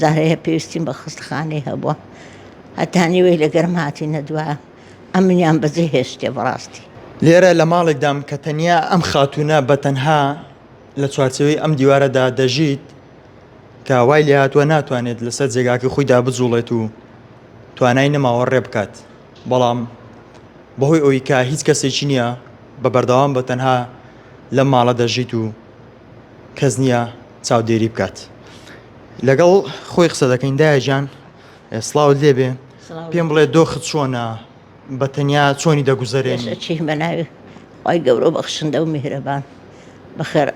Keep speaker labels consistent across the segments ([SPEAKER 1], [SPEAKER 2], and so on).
[SPEAKER 1] زارەیە پێویستیم بە خستخانەی هەبووە هەتانیوەی لەگەرم هاتینە دوایە ئەمنیان بەجێ هێشتێ بەڕاستی
[SPEAKER 2] لێرە لە ماڵێکدام کە تەنیا ئەم خاتونە بەتەنها لە چوارچەوەی ئەم دیوارەدا دەژیت کە وای لێ هاتووە ناتوانێت لەسەر جێگاکە خۆیدا بجوڵێت و توانای نەماوە ڕێ بکات بەڵام بەهۆی ئەوەی کە هیچ کەسێکی نییە بە بەردەوام بەتەنها لەم ماڵە دەژیت و کەس نییە چاودێری بکات لەگەڵ خۆی قسە دەکەین دایەجان سڵاوت لێبێ پێم بڵێ دۆخت چۆنە بەتەنیا چۆنی دەگوزارێنی
[SPEAKER 1] چی بە ناوی خی گەورە بەخشندە و میهرەبان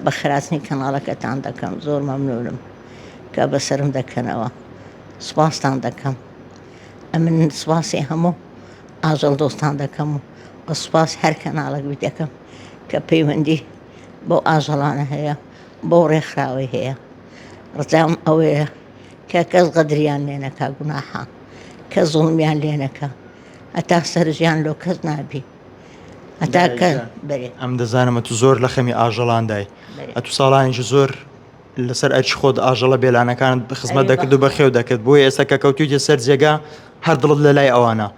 [SPEAKER 1] بە خراستنی کەناڵەکەتان دەکەم زۆر مەمنونم کە بەسرم دەکەنەوە سوپاستان دەکەم ئەمن سوپاسی هەموو ئاژەڵ دۆستان دەکەم و بە سوپاس هەر کەناڵەکوی دەکەم کە پەیوەندی بۆ ئاژەڵانە هەیە بۆ ڕێکخراوی هەیە ڕجام ئەوەیە کە کەس غەدریان لێ نەکا گوناحە کە زوڵمیان لێ نەکا هەتا سەرژیان لۆ کەس نابی هەتا کە بەرێ
[SPEAKER 2] ئەم دەزانمە تو زۆر لە خەمی ئاژەڵاندای ئەتو ساڵانیش زۆر لەسەر ئەرچ خۆت ئاژەڵە بێلانەکان خزمەت دەکرد و بەخێو دەکرد بۆیە ئێستا کە کەوتویتە سەر جێگا هەر دڵت لە لای ئەوانە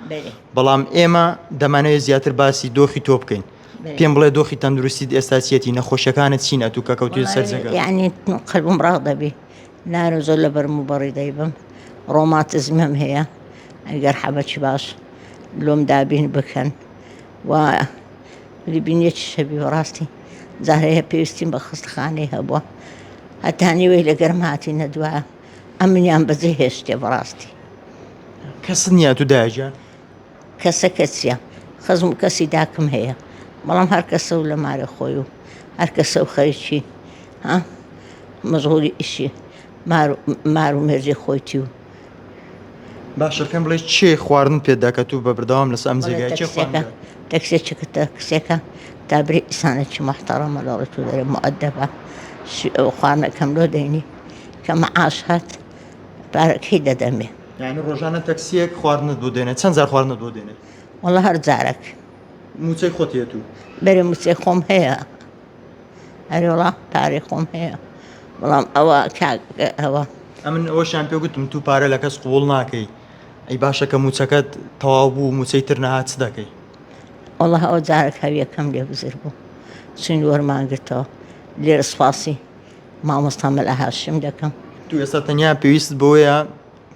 [SPEAKER 2] بەڵام ئێمە دەمانەوێت زیاتر باسی دۆخی تۆ بکەین پێم بڵێ دۆخی تەندروستیت ئێستاچێتی نەخۆشیەکانت چینە تو کە کەوتویت سەر جێگا
[SPEAKER 1] یعنی قەلبم ڕاق دەبێ نارە زۆر لە بەرم و بەڕی دەیبم ڕۆماتزمم هەیە ئەگەر حەبەکی باش لۆم دابین بکەن و بینیەکی شەبی بەڕاستی زارەیە پێویستیم بە خستخانەی هەبووە هەتانیوەی لەگەرم هاتینە دوایە ئەمنیان بەجێ هێشتێ بەڕاستی
[SPEAKER 2] کەس نییە تو دایەجان
[SPEAKER 1] کەسە کەسیە خەزم کەسی داکم هەیە بەڵام هەر کەسە و لە مارە خۆی و هەر کەسە و خەریکی مەشغوڵی ئیشی مار و مێرجی خۆیتی و
[SPEAKER 2] باشە پێم بڵێ چێ خواردن پێدا کە تو بە بەردەوام لەس ئەم جێگای چێ
[SPEAKER 1] تەکسێکە کسێکە تا بری ئیسانێکی محتەڕەمە لەڵێت و دەرێ مؤدەبە خواردنەکەم لۆ دەینی کە مەعاش هات پارەکەی دەدەمێ
[SPEAKER 2] یعنی ڕۆژانە تەکسیەک خواردنت بۆ دێنێت چەند جار خواردنت بۆ دێنێت
[SPEAKER 1] وەڵا هەر جارێک
[SPEAKER 2] موچەی خۆتیێت و
[SPEAKER 1] بەرێ موچەی خۆم هەیە هەرێ وڵا پارەی خۆم هەیە بەڵام ئەوە ئەوە
[SPEAKER 2] ئەمن ئەوەشیان پێ گوتم تو پارە لە کەس قوڵ ناکەی ئەی باشە کە موچەکەت تەواو بوو موچەی تر نەهات چ دەکەی
[SPEAKER 1] وەڵا ئەوە جارێک هەویەکەم لێ بزر بوو چین وەرمانگرتەوە لێرە سوپاسی مامۆستا مەلا هاشم دەکەم
[SPEAKER 2] تو ئێستا تەنیا پێویست بۆیە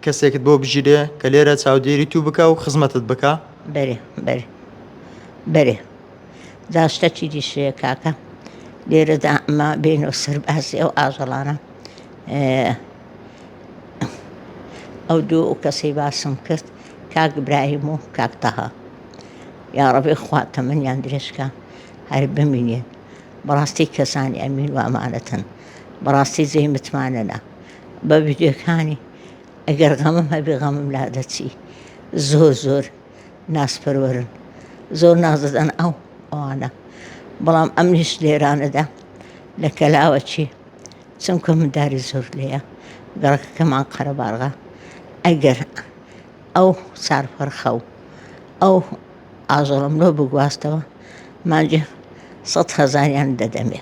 [SPEAKER 2] کەسێکت بۆ بژیرێ کە لێرە چاودێری تو بکە و خزمەتت بکە
[SPEAKER 1] بەرێ داشتەکی دیشەیە کاکە لێرەدا ئەمە بینەوە سەرباسی ئەو ئاژەڵانە ئەو دوو کەسەی باسم کرد کاک براهیم و کاک تەها یا ڕەبێ خوا تەمەنیان درێژکە هەر بمینێن بەڕاستی کەسانی ئەمین و ئەمانەتن بەڕاستی جێی متمانەنە بە ڤیدیۆکانی ئەگەر غەمم هەبێ غەمم لا دەچی زۆر ناسپەروەرن زۆر نازدەن ئەوانە بەڵام ئەمنیش لێرانەدا لە کەلاوە چی چونکە منداری زۆر لێیە گەڕەکەکەمان قەرەباڵغا ئەگەر ئەو سارفەرخە و ئەو ئاژەڵم لۆ بگواستەوە مانجێ 100,000 دەدەمێ